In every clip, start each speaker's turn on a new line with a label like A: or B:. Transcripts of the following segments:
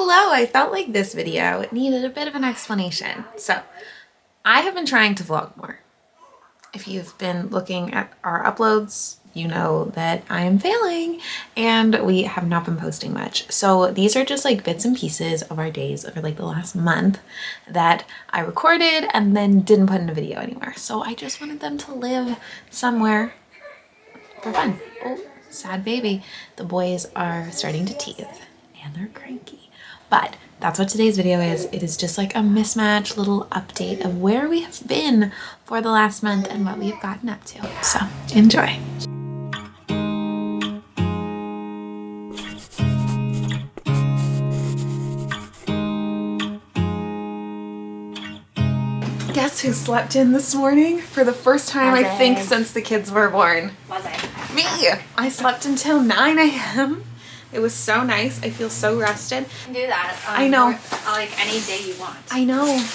A: Hello, I felt like this video needed a bit of an explanation. So, I have been trying to vlog more. If you've been looking at our uploads, you know that I am failing and we have not been posting much. So these are just like bits and pieces of our days over like the last month that I recorded and then didn't put in a video anymore. So I just wanted them to live somewhere for fun. Oh, sad baby. The boys are starting to teeth and they're cranky. But that's what today's video is. It is just like a mismatch little update of where we have been for the last month and what we have gotten up to. So enjoy. Guess who slept in this morning for the first time, I think, since the kids were born?
B: Was I?
A: Me! I slept until 9 a.m. It was so nice. I feel so rested.
B: You can do that.
A: I know.
B: Like any day you want.
A: I know.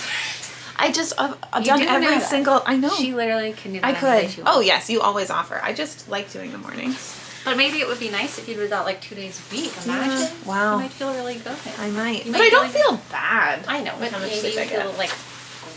A: I just, I've done every single, I know.
B: She literally can do that.
A: I
B: any
A: could.
B: day she wants.
A: Oh yes, you always offer. I just like doing the mornings.
B: But maybe it would be nice if you did that like 2 days a week. Imagine.
A: Yeah. Wow.
B: You might feel really good.
A: I might.
B: You
A: But I don't
B: feel
A: feel bad.
B: I know, but
A: how much
B: maybe
A: sleep
B: you
A: I get.
B: feel like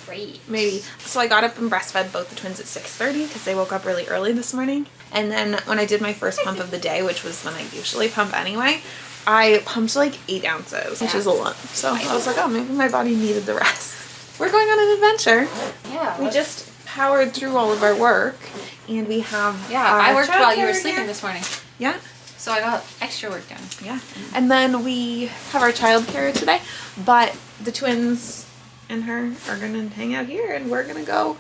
B: great.
A: Maybe. So I got up and breastfed both the twins at 6:30 because they woke up really early this morning. And then when I did my first pump of the day, which was when I usually pump anyway, I pumped like 8 ounces, which is a lot. So I was like, oh, maybe my body needed the rest. We're going on an adventure.
B: Yeah.
A: We just powered through all of our work and we have
B: I worked while you were
A: childcare
B: sleeping
A: here.
B: this morning.
A: Yeah.
B: So I got extra work done.
A: Yeah. And then we have our childcare today, but the twins and her are gonna hang out here and we're gonna go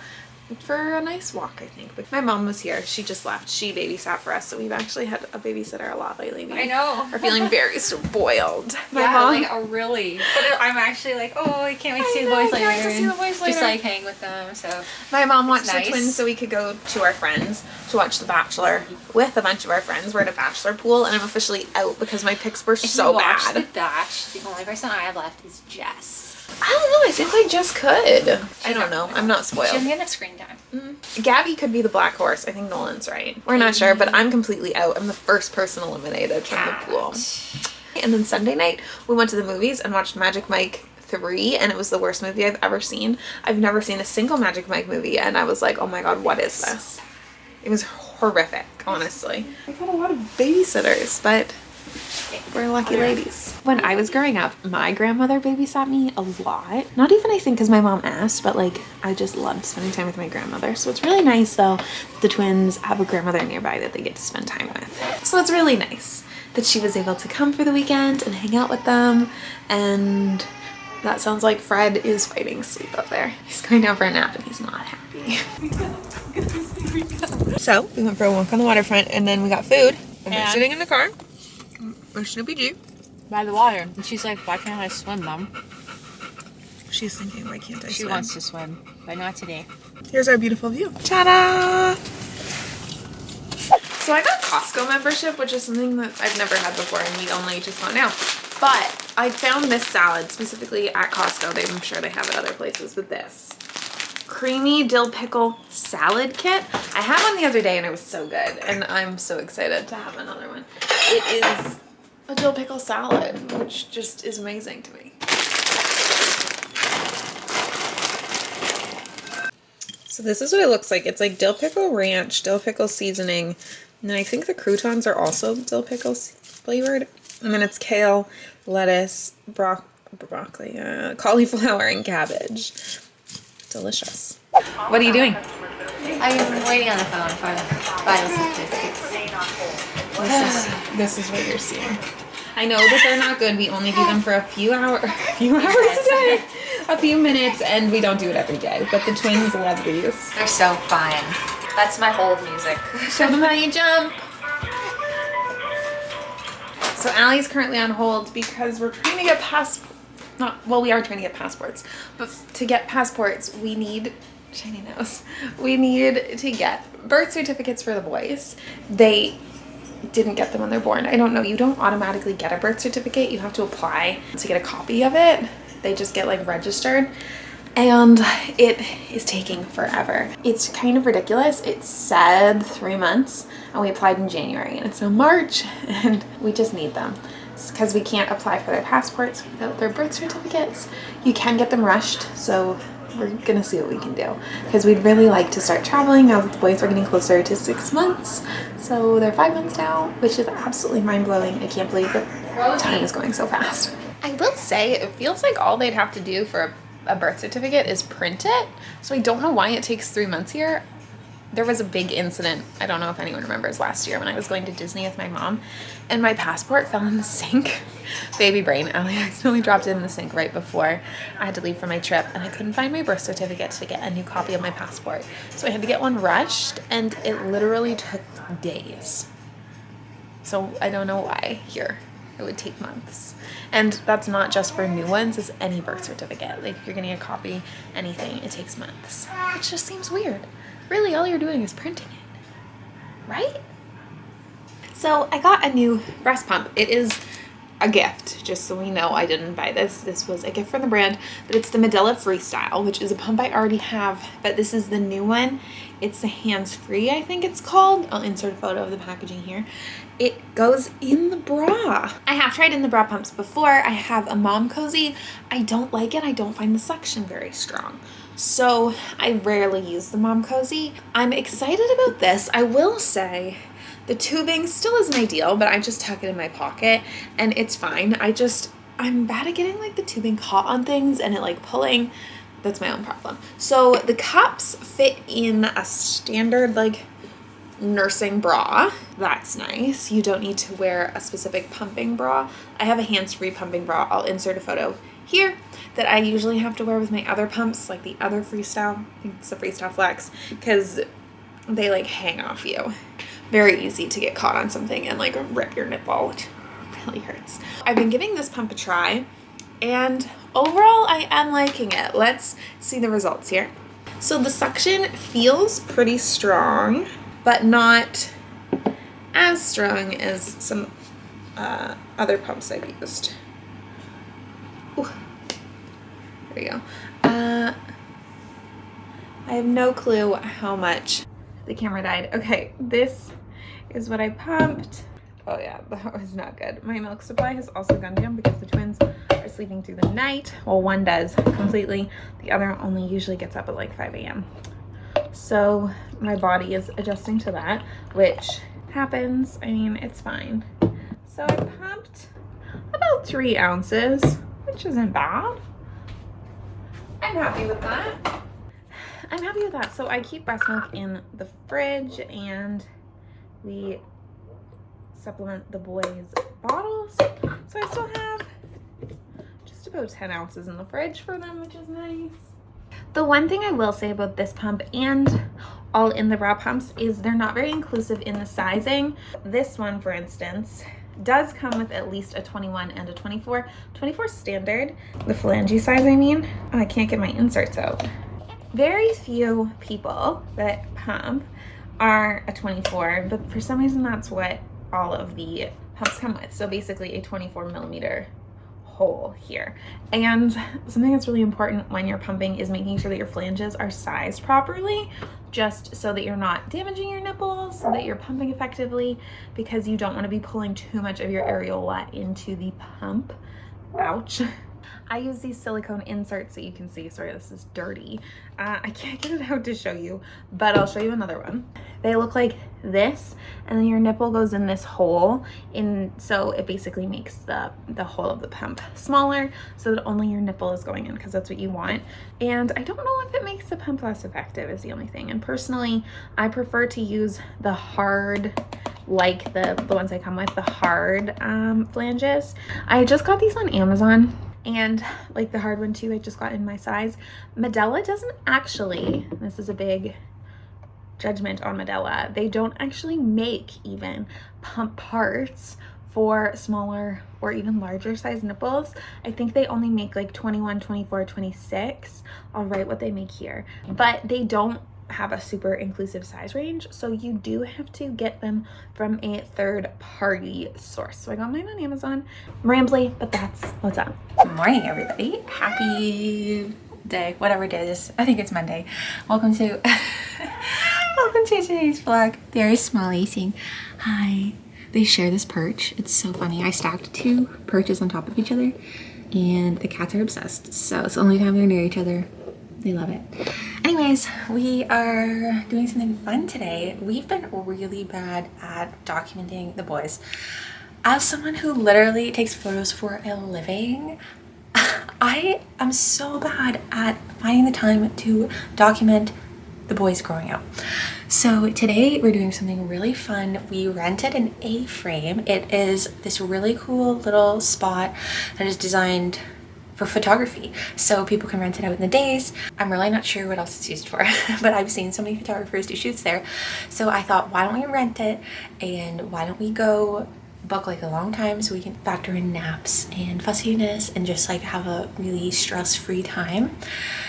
A: for a nice walk, I think. But my mom was here. She just left. She babysat for us, so we've actually had a babysitter a lot lately. We
B: I know.
A: are feeling very spoiled. My
B: Yeah,
A: mom.
B: like really. But I'm actually like, oh, I can't wait to see the boys later.
A: Can't wait to see the boys later.
B: Just like hang with them. So
A: My mom watched
B: nice.
A: the twins so we could go to our friends to watch The Bachelor with a bunch of our friends. We're at a bachelor pool and I'm officially out because my pics were so bad.
B: The Batch, the only person I have left is Jess.
A: I don't know. I think I just could. I don't know. I'm not
B: She
A: spoiled.
B: doesn't get enough screen time.
A: Gabby could be the black horse. I think Nolan's right. We're not sure, but I'm completely out. I'm the first person eliminated from the pool. And then Sunday night, we went to the movies and watched Magic Mike 3, and it was the worst movie I've ever seen. I've never seen a single Magic Mike movie, and I was like, oh my god, what is this? It was horrific, honestly. I got a lot of babysitters, but we're lucky ladies. When I was growing up, my grandmother babysat me a lot. Not even I think because my mom asked, but like I just loved spending time with my grandmother. So it's really nice though, the twins have a grandmother nearby that they get to spend time with. So it's really nice that she was able to come for the weekend and hang out with them. And that sounds like Fred is fighting sleep up there. He's going down for a nap and he's not happy. So we went for a walk on the waterfront and then we got food. And we're sitting in the car. Or Snoopy G.
B: By the water. And she's like, why can't I swim, Mom?
A: She's thinking, why can't I
B: She
A: swim?
B: wants to swim, but not today.
A: Here's our beautiful view. Ta-da! So I got Costco membership, which is something that I've never had before and we only just got now. But I found this salad specifically at Costco. I'm sure they have it other places with this. Creamy dill pickle salad kit. I had one the other day and it was so good and I'm so excited to have another one. It is a dill pickle salad, which just is amazing to me. So this is what it looks like. It's like dill pickle ranch, dill pickle seasoning, and then I think the croutons are also dill pickle flavored. And then it's kale, lettuce, broccoli, cauliflower, and cabbage. Delicious. What are you doing?
B: I'm waiting on the phone for vital statistics.
A: This is what you're seeing. I know that they're not good. We only do them for a few hours a day, a few minutes, and we don't do it every day. But the twins love these.
B: They're so fun. That's my hold music.
A: Show them how you jump. So Allie's currently on hold because we're trying to get we are trying to get passports. But to get passports, we need shiny nose. We need to get birth certificates for the boys. They didn't get them when they're born. I don't know. You don't automatically get a birth certificate. You have to apply to get a copy of it. They just get like registered. And it is taking forever. It's kind of ridiculous. It said 3 months and we applied in January and it's now March and we just need them. passports, because we can't apply for their passports without their birth certificates. You can get them rushed, so we're gonna see what we can do, because we'd really like to start traveling now that the boys are getting closer to 6 months. So they're 5 months now, which is absolutely mind-blowing. I can't believe that time is going so fast. I will say, it feels like all they'd have to do for a birth certificate is print it. So I don't know why it takes 3 months here. There was a big incident, I don't know if anyone remembers, last year when I was going to Disney with my mom and my passport fell in the sink. Baby brain, Allie accidentally dropped it in the sink right before I had to leave for my trip, and I couldn't find my birth certificate to get a new copy of my passport. So I had to get one rushed, and it literally took days. So I don't know why here it would take months. And that's not just for new ones, it's any birth certificate. Like if you're getting a copy, anything, it takes months. It just seems weird. Really, all you're doing is printing it, right? So I got a new breast pump. It is a gift, just so we know I didn't buy this. This was a gift from the brand, but it's the Medela Freestyle, which is a pump I already have, but this is the new one. It's the hands-free, I think it's called. I'll insert a photo of the packaging here. It goes in the bra. I have tried in the bra pumps before. I have a mom cozy. I don't like it. I don't find the suction very strong. So I rarely use the mom cozy. I'm excited about this. I will say the tubing still isn't ideal, but I just tuck it in my pocket and it's fine. I'm bad at getting like the tubing caught on things and it like pulling. That's my own problem. So the cups fit in a standard like nursing bra. That's nice. You don't need to wear a specific pumping bra. I have a hands-free pumping bra. I'll insert a photo here that I usually have to wear with my other pumps, like the other Freestyle. I think it's the Freestyle Flex, because they like hang off you. Very easy to get caught on something and like rip your nipple, which really hurts. I've been giving this pump a try and overall I am liking it. Let's see the results here. So the suction feels pretty strong, but not as strong as some other pumps I've used. Ooh. There we go. I have no clue how much the camera died. Okay, this is what I pumped. Oh yeah, that was not good. My milk supply has also gone down because the twins are sleeping through the night. Well, one does completely. The other only usually gets up at like 5 a.m. So my body is adjusting to that, which happens. I mean, it's fine. So I pumped about 3 ounces, which isn't bad. I'm happy with that. So I keep breast milk in the fridge and we supplement the boys' bottles. So I still have just about 10 ounces in the fridge for them, which is nice. The one thing I will say about this pump and all in the bra pumps is they're not very inclusive in the sizing. This one, for instance, does come with at least a 21 and a 24. 24 standard, the phalange size I mean. Oh, I can't get my inserts out. Very few people that pump are a 24, but for some reason that's what all of the pumps come with. So basically a 24 millimeter hole here. And something that's really important when you're pumping is making sure that your flanges are sized properly, just so that you're not damaging your nipples, so that you're pumping effectively, because you don't want to be pulling too much of your areola into the pump. Ouch. I use these silicone inserts that you can see. Sorry, this is dirty. I can't get it out to show you, but I'll show you another one. They look like this, and then your nipple goes in this hole, so it basically makes the hole of the pump smaller so that only your nipple is going in, because that's what you want. And I don't know if it makes the pump less effective is the only thing. And personally, I prefer to use the hard, like the ones I come with, the hard flanges. I just got these on Amazon. And like the hard one too, I just got in my size. Medela doesn't actually, this is a big judgment on Medela, they don't actually make even pump parts for smaller or even larger size nipples. I think they only make like 21, 24, 26. I'll write what they make here. But they don't have a super inclusive size range, so you do have to get them from a third-party source. So I got mine on Amazon. I'm rambly, but that's what's up.
C: Good morning, everybody. Happy day, whatever day it is. I think it's Monday. Welcome to welcome to today's vlog. There is Smiley saying hi. They share this perch. It's so funny. I stacked 2 perches on top of each other and the cats are obsessed. So it's the only time they're near each other. They love it. Anyways, we are doing something fun today. We've been really bad at documenting the boys. As someone who literally takes photos for a living, I am so bad at finding the time to document the boys growing up. So today we're doing something really fun. We rented an A-frame. It is this really cool little spot that is designed for photography, so people can rent it out in the days. I'm really not sure what else it's used for, but I've seen so many photographers do shoots there. So I thought, why don't we rent it, and why don't we go book like a long time so we can factor in naps and fussiness and just like have a really stress-free time,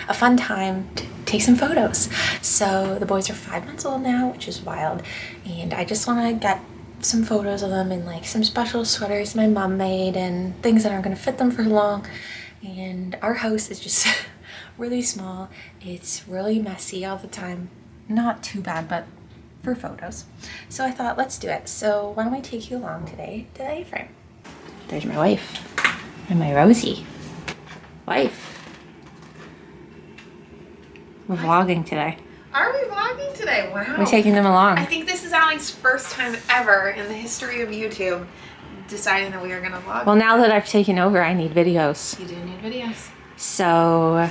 C: a fun time to take some photos. So the boys are 5 months old now, which is wild, and I just want to get some photos of them in like some special sweaters my mom made and things that aren't going to fit them for long. And our house is just really small. It's really messy all the time. Not too bad, but for photos. So I thought, let's do it. So why don't we take you along today to the A-frame? There's my wife and my Rosie. Wife. We're vlogging today.
A: Are we vlogging today? Wow.
C: We're taking them along.
A: I think this is Allie's first time ever in the history of YouTube deciding that we are gonna vlog.
C: Well, now that I've taken over, I need videos.
A: You do need videos.
C: So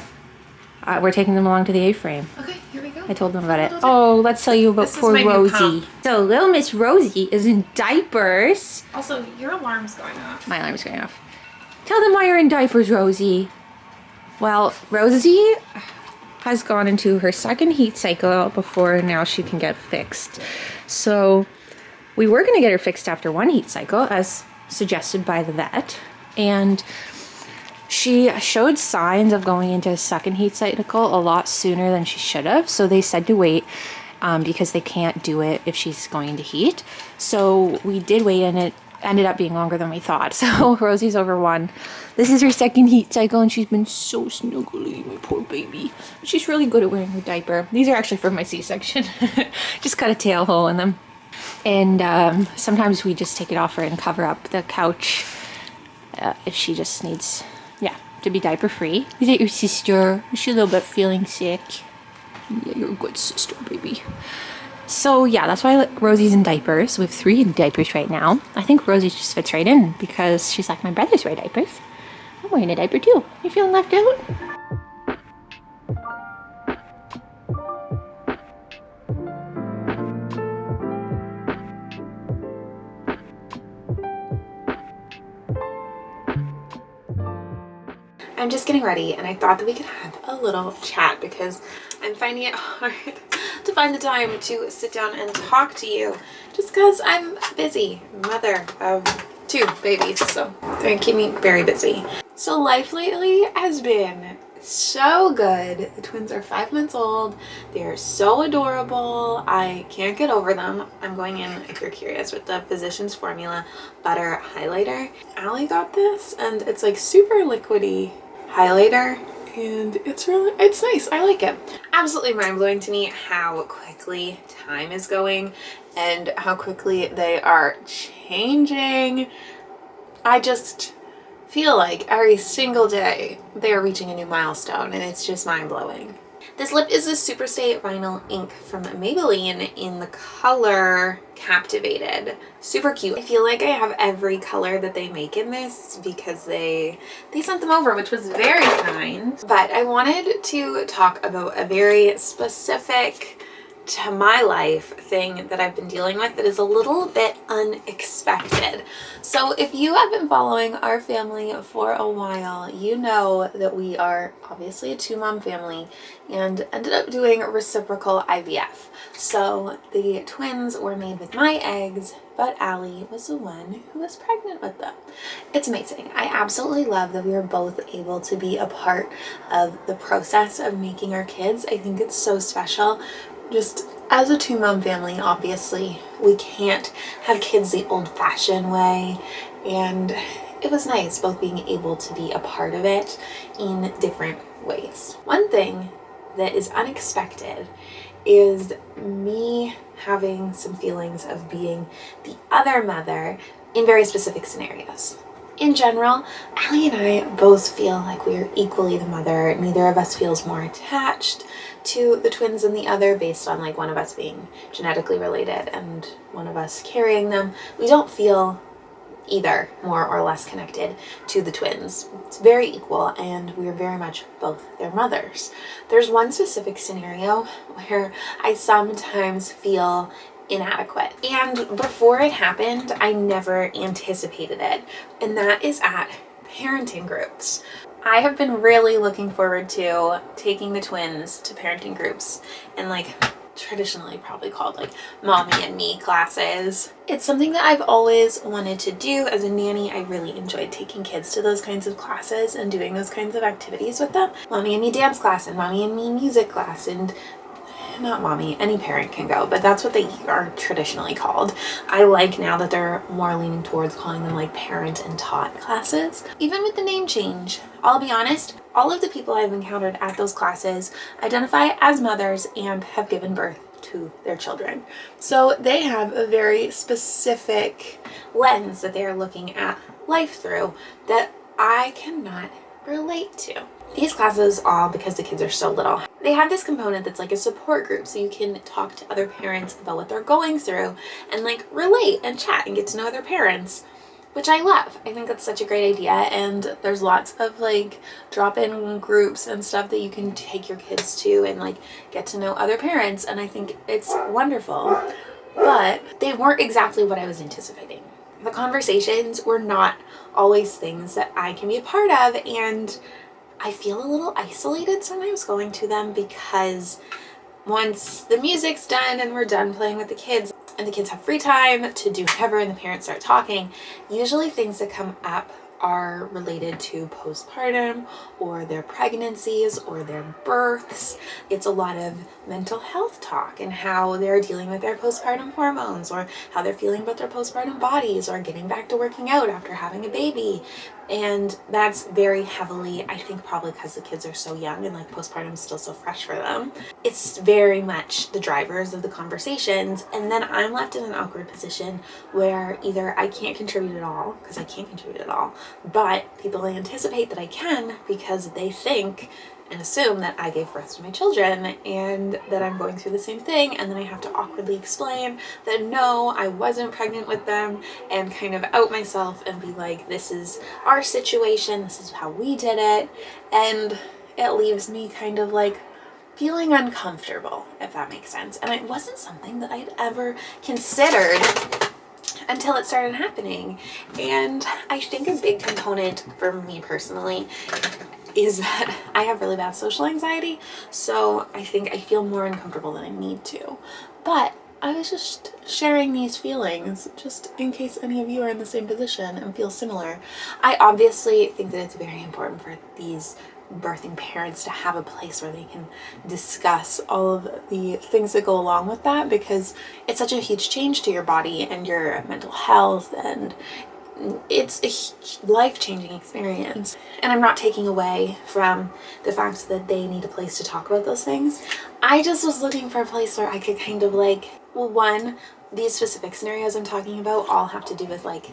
C: we're taking them along to the A-frame.
A: Okay, here we go.
C: I told them about it. Oh, let's tell you about
A: This is
C: poor
A: my new
C: Rosie.
A: pump.
C: So little Miss Rosie is in diapers.
A: Also, your alarm's going off.
C: My alarm's going off. Tell them why you're in diapers, Rosie. Well, Rosie has gone into her second heat cycle before now she can get fixed. So we were going to get her fixed after one heat cycle, as suggested by the vet. And she showed signs of going into a second heat cycle a lot sooner than she should have. So they said to wait because they can't do it if she's going into heat. So we did wait, and it ended up being longer than we thought. So Rosie's over 1. This is her second heat cycle, and she's been so snuggly, my poor baby. She's really good at wearing her diaper. These are actually from my C-section. Just cut a tail hole in them. And sometimes we just take it off her and cover up the couch if she just needs, to be diaper free. Is that your sister? Is she a little bit feeling sick? Yeah, you're a good sister, baby. So yeah, that's why Rosie's in diapers. We have 3 in diapers right now. I think Rosie just fits right in because she's like, my brothers wear diapers. I'm wearing a diaper too. You feeling left out?
A: I'm just getting ready, and I thought that we could have a little chat because I'm finding it hard to find the time to sit down and talk to you just because I'm busy, mother of 2 babies, so they keep me very busy. So life lately has been so good. The twins are 5 months old. They're so adorable. I can't get over them. I'm going in, if you're curious, with the Physicians Formula Butter Highlighter. Allie got this, and it's like super liquidy highlighter, and it's nice. I like it. Absolutely mind-blowing to me how quickly time is going and how quickly they are changing. I just feel like every single day they are reaching a new milestone, and it's just mind-blowing. This lip is a Superstay Vinyl Ink from Maybelline in the color Captivated. Super cute. I feel like I have every color that they make in this because they sent them over, which was very kind. But I wanted to talk about a very specific to my life thing that I've been dealing with that is a little bit unexpected. So if you have been following our family for a while, you know that we are obviously a 2-mom family and ended up doing reciprocal IVF. So the twins were made with my eggs, but Allie was the one who was pregnant with them. It's amazing. I absolutely love that we were both able to be a part of the process of making our kids. I think it's so special. Just as a 2-mom family, obviously, we can't have kids the old-fashioned way, and it was nice both being able to be a part of it in different ways. One thing that is unexpected is me having some feelings of being the other mother in very specific scenarios. In general, Allie and I both feel like we're equally the mother. Neither of us feels more attached to the twins than the other based on like one of us being genetically related and one of us carrying them. We don't feel either more or less connected to the twins. It's very equal, and we're very much both their mothers. There's one specific scenario where I sometimes feel inadequate, and before it happened I never anticipated it, and that is at parenting groups. I have been really looking forward to taking the twins to parenting groups and like traditionally probably called like mommy and me classes. It's something that I've always wanted to do. As a nanny, I really enjoyed taking kids to those kinds of classes and doing those kinds of activities with them. Mommy and me dance class and mommy and me music class, and not mommy, any parent can go, but that's what they are traditionally called. I like now that they're more leaning towards calling them like parent and taught classes. Even with the name change, I'll be honest, all of the people I've encountered at those classes identify as mothers and have given birth to their children. So they have a very specific lens that they are looking at life through that I cannot relate to. These classes, all because the kids are so little, they have this component that's like a support group, so you can talk to other parents about what they're going through and like relate and chat and get to know other parents, which I love. I think that's such a great idea, and there's lots of like drop-in groups and stuff that you can take your kids to and like get to know other parents, and I think it's wonderful. But they weren't exactly what I was anticipating. The conversations were not always things that I can be a part of, and I feel a little isolated sometimes going to them because once the music's done and we're done playing with the kids and the kids have free time to do whatever and the parents start talking, usually things that come up are related to postpartum or their pregnancies or their births. It's a lot of mental health talk and how they're dealing with their postpartum hormones or how they're feeling about their postpartum bodies or getting back to working out after having a baby. And that's very heavily, I think probably because the kids are so young and like postpartum is still so fresh for them. It's very much the drivers of the conversations, and then I'm left in an awkward position where either I can't contribute at all, because I can't contribute at all, but people anticipate that I can because they think and assume that I gave birth to my children and that I'm going through the same thing, and then I have to awkwardly explain that no, I wasn't pregnant with them, and kind of out myself and be like, this is our situation, this is how we did it, and it leaves me kind of like feeling uncomfortable, if that makes sense. And it wasn't something that I'd ever considered until it started happening. And I think a big component for me personally is that I have really bad social anxiety, so I think I feel more uncomfortable than I need to. But I was just sharing these feelings just in case any of you are in the same position and feel similar. I obviously think that it's very important for these birthing parents to have a place where they can discuss all of the things that go along with that, because it's such a huge change to your body and your mental health, and it's a life-changing experience. And I'm not taking away from the fact that they need a place to talk about those things. I just was looking for a place where I could kind of like, well, one, these specific scenarios I'm talking about all have to do with like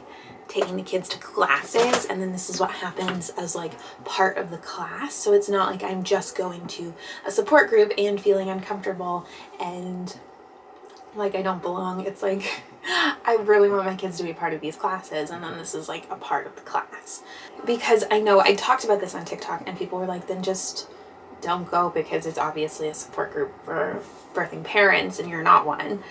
A: taking the kids to classes, and then this is what happens as like part of the class. So it's not like I'm just going to a support group and feeling uncomfortable and like I don't belong. It's like I really want my kids to be part of these classes, and then this is like a part of the class. Because I know I talked about this on TikTok and people were like, then just don't go because it's obviously a support group for birthing parents and you're not one.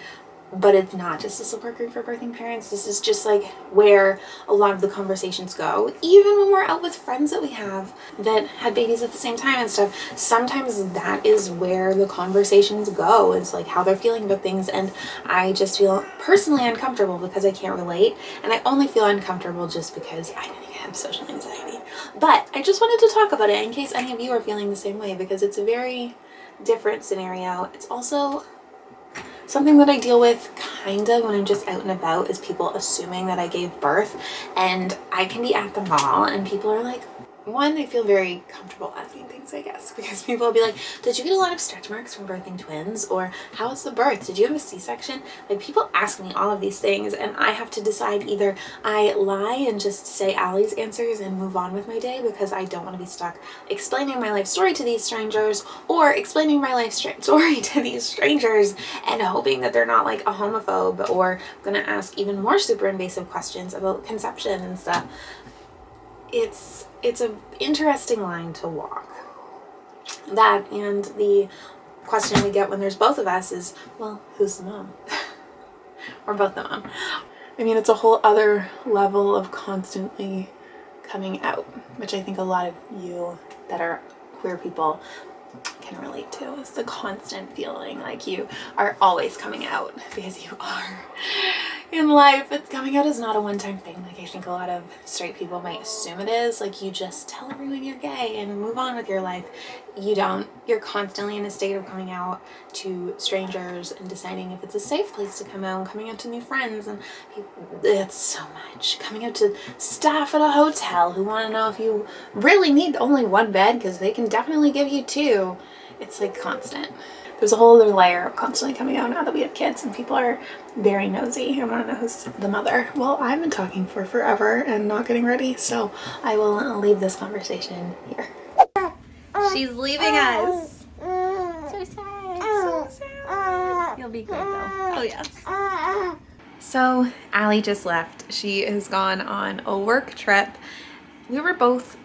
A: But it's not just a support group for birthing parents. This is just like where a lot of the conversations go. Even when we're out with friends that we have that had babies at the same time and stuff, sometimes that is where the conversations go. It's like how they're feeling about things, and I just feel personally uncomfortable because I can't relate, and I only feel uncomfortable just because I think I have social anxiety. But I just wanted to talk about it in case any of you are feeling the same way, because it's a very different scenario. It's also something that I deal with kind of when I'm just out and about, is people assuming that I gave birth, and I can be at the mall and people are like, one, I feel very comfortable asking things, I guess, because people will be like, did you get a lot of stretch marks from birthing twins? Or how was the birth? Did you have a C-section? Like, people ask me all of these things, and I have to decide either I lie and just say Allie's answers and move on with my day because I don't want to be stuck explaining my life story to these strangers, or explaining my life story to these strangers and hoping that they're not like a homophobe or gonna ask even more super invasive questions about conception and stuff. It's an interesting line to walk. That and the question we get when there's both of us is, well, who's the mom? Or both the mom. I mean, it's a whole other level of constantly coming out, which I think a lot of you that are queer people can relate to. Is the constant feeling like you are always coming out, because you are in life. It's coming out is not a one-time thing like I think a lot of straight people might assume it is. Like, you just tell everyone you're gay and move on with your life. You don't. You're constantly in a state of coming out to strangers and deciding if it's a safe place to come out, and coming out to new friends, and it's so much. Coming out to staff at a hotel who want to know if you really need only one bed because they can definitely give you two. It's like constant. There's a whole other layer of constantly coming out now that we have kids and people are very nosy. I want to know who's the mother. Well, I've been talking for forever and not getting ready, so I will leave this conversation here. She's leaving us.
B: So sad.
A: So sad.
B: You'll be good though.
A: Oh, yes. So Allie just left. She has gone on a work trip. We were both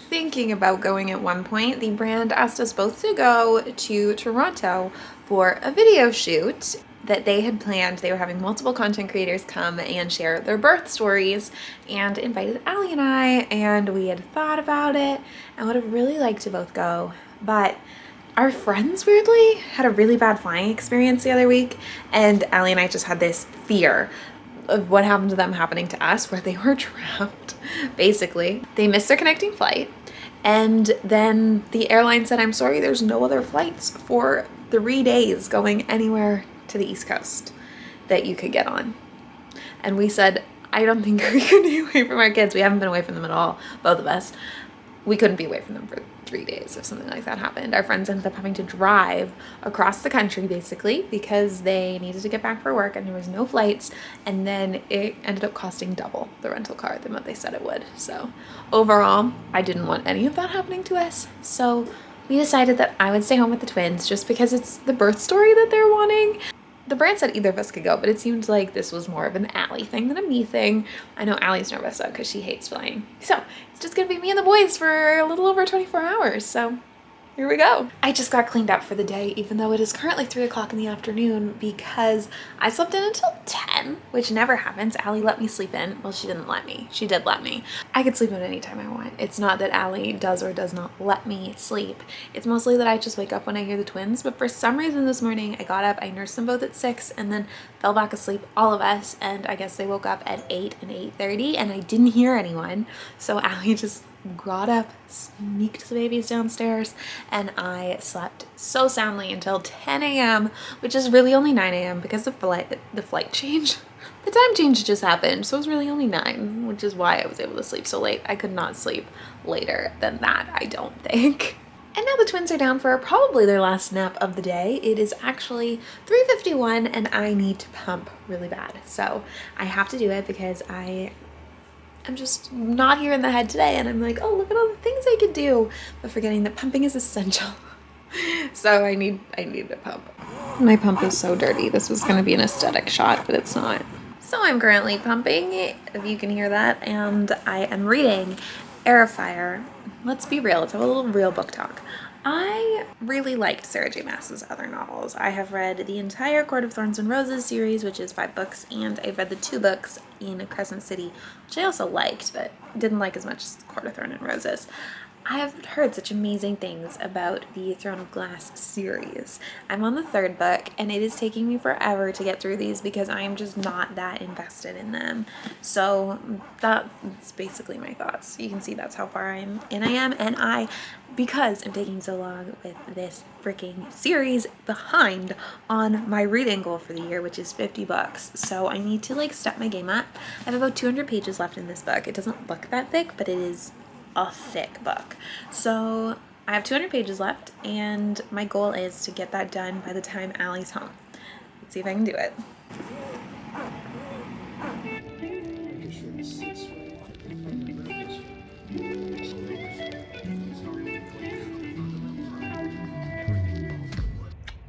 A: thinking about going at one point. The brand asked us both to go to Toronto for a video shoot that they had planned. They were having multiple content creators come and share their birth stories, and invited Allie and I, and we had thought about it and would have really liked to both go, but our friends weirdly had a really bad flying experience the other week, and Allie and I just had this fear of what happened to them happening to us, where they were trapped. Basically, they missed their connecting flight, and then the airline said, I'm sorry, there's no other flights for 3 days going anywhere to the East Coast that you could get on. And we said, I don't think we could be away from our kids. We haven't been away from them at all, both of us. We couldn't be away from them for 3 days if something like that happened. Our friends ended up having to drive across the country basically because they needed to get back for work and there was no flights, and then it ended up costing double the rental car than what they said it would. So overall, I didn't want any of that happening to us, so we decided that I would stay home with the twins just because it's the birth story that they're wanting. The brand said either of us could go, but it seemed like this was more of an Allie thing than a me thing. I know Allie's nervous though because she hates flying. So it's just gonna be me and the boys for a little over 24 hours. So here we go. I just got cleaned up for the day, even though it is currently 3 o'clock in the afternoon, because I slept in until 10, which never happens. Allie let me sleep in. Well, she didn't let me. She did let me. I could sleep in anytime I want. It's not that Allie does or does not let me sleep. It's mostly that I just wake up when I hear the twins. But for some reason this morning, I got up, I nursed them both at 6, and then fell back asleep, all of us. And I guess they woke up at 8 and 8:30, and I didn't hear anyone. So Allie just got up, sneaked the babies downstairs, and I slept so soundly until 10 a.m., which is really only 9 a.m. because the flight change. The time change just happened, so it was really only 9, which is why I was able to sleep so late. I could not sleep later than that, I don't think. And now the twins are down for probably their last nap of the day. It is actually 3:51 and I need to pump really bad. So I have to do it because I'm just not here in the head today, and I'm like, oh, look at all the things I could do, but forgetting that pumping is essential. So I need to pump. My pump is so dirty. This was going to be an aesthetic shot, but it's not. So I'm currently pumping, if you can hear that, and I am reading Air of Fire. Let's be real. Let's have a little real book talk. I really liked Sarah J. Maas's other novels. I have read the entire Court of Thorns and Roses series, which is 5 books, and I've read the 2 books in Crescent City, which I also liked, but didn't like as much as Court of Thorns and Roses. I have heard such amazing things about the Throne of Glass series. I'm on the 3rd book, and it is taking me forever to get through these because I am just not that invested in them. So that's basically my thoughts. You can see that's how far I am, and because I'm taking so long with this freaking series, behind on my reading goal for the year, which is 50 books. So I need to step my game up. I have about 200 pages left in this book. It doesn't look that thick, but it is a thick book. So I have 200 pages left, and my goal is to get that done by the time Allie's home. Let's see if I can do it.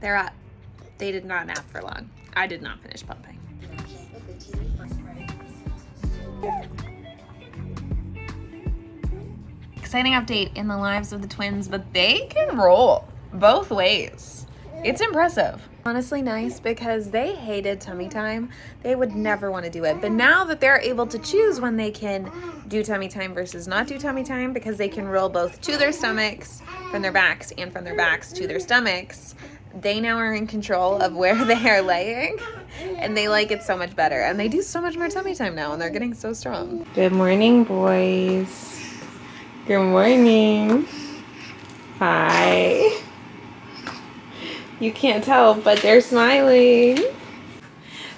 A: They're up. They did not nap for long. I did not finish pumping. Exciting update in the lives of the twins, but they can roll both ways. It's impressive. Honestly nice because they hated tummy time. They would never want to do it. But now that they're able to choose when they can do tummy time versus not do tummy time, because they can roll both to their stomachs from their backs and from their backs to their stomachs, they now are in control of where they are laying, and they like it so much better. And they do so much more tummy time now, and they're getting so strong. Good morning, boys. Good morning. Hi. You can't tell, but they're smiling.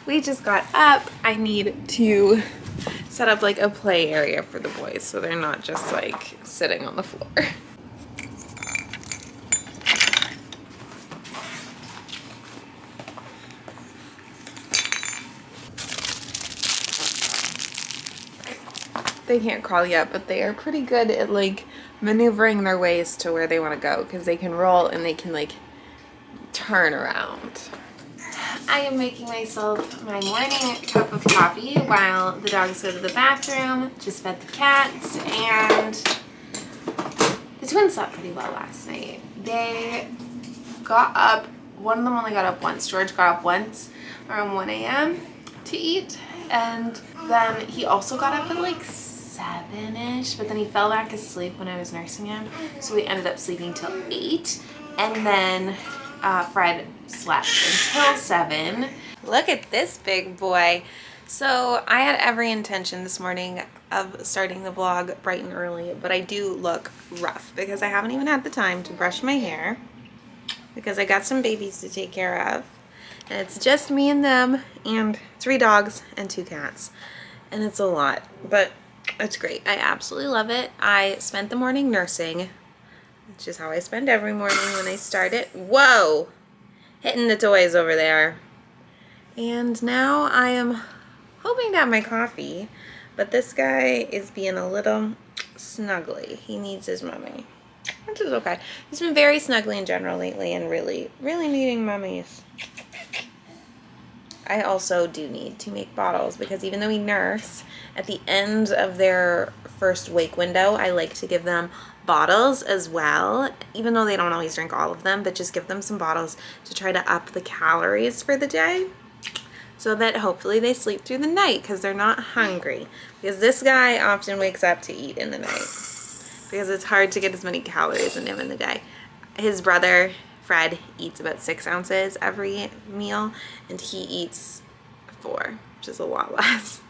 A: We just got up. I need to set up like a play area for the boys so they're not just like sitting on the floor. They can't crawl yet, but they are pretty good at like maneuvering their ways to where they want to go, because they can roll and they can like turn around. I am making myself my morning cup of coffee while the dogs go to the bathroom. Just fed the cats, and the twins slept pretty well last night. They got up, one of them only got up once. George got up once around 1 a.m. to eat, and then he also got up at like 7-ish, but then he fell back asleep when I was nursing him, so we ended up sleeping till 8, and then Fred slept until 7. Look at this big boy. So I had every intention this morning of starting the vlog bright and early, but I do look rough because I haven't even had the time to brush my hair because I got some babies to take care of, and it's just me and them and 3 dogs and 2 cats, and it's a lot, but it's great. I absolutely love it. I spent the morning nursing, which is how I spend every morning when I start it. Whoa! Hitting the toys over there. And now I am hoping to have my coffee, but this guy is being a little snuggly. He needs his mommy, which is okay. He's been very snuggly in general lately and really needing mummies. I also do need to make bottles because even though we nurse, at the end of their first wake window, I like to give them bottles as well, even though they don't always drink all of them, but just give them some bottles to try to up the calories for the day so that hopefully they sleep through the night because they're not hungry. Because this guy often wakes up to eat in the night because it's hard to get as many calories in him in the day. His brother Fred eats about 6 ounces every meal, and he eats 4, which is a lot less.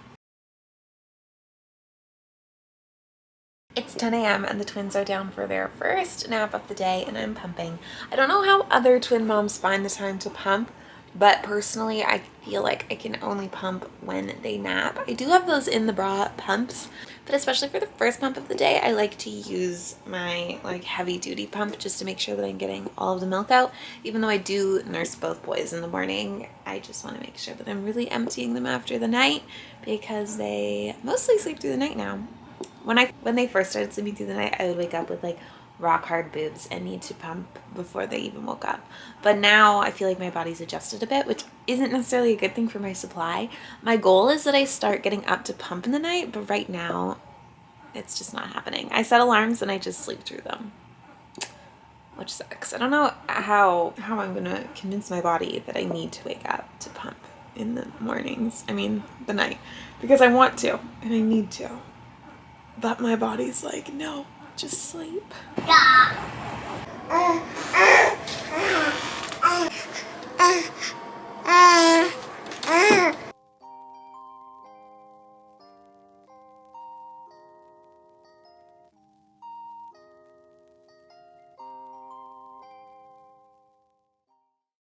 A: It's 10 a.m. and the twins are down for their first nap of the day, and I'm pumping. I don't know how other twin moms find the time to pump, but personally I feel like I can only pump when they nap. I do have those in the bra pumps, but especially for the first pump of the day, I like to use my like heavy duty pump just to make sure that I'm getting all of the milk out. Even though I do nurse both boys in the morning, I just want to make sure that I'm really emptying them after the night because they mostly sleep through the night now. When they first started sleeping through the night, I would wake up with like rock hard boobs and need to pump before they even woke up. But now I feel like my body's adjusted a bit, which isn't necessarily a good thing for my supply. My goal is that I start getting up to pump in the night, but right now it's just not happening. I set alarms and I just sleep through them, which sucks. I don't know how I'm gonna convince my body that I need to wake up to pump in the mornings. I mean the night, because I want to and I need to. But my body's like, no, just sleep.
B: Yeah.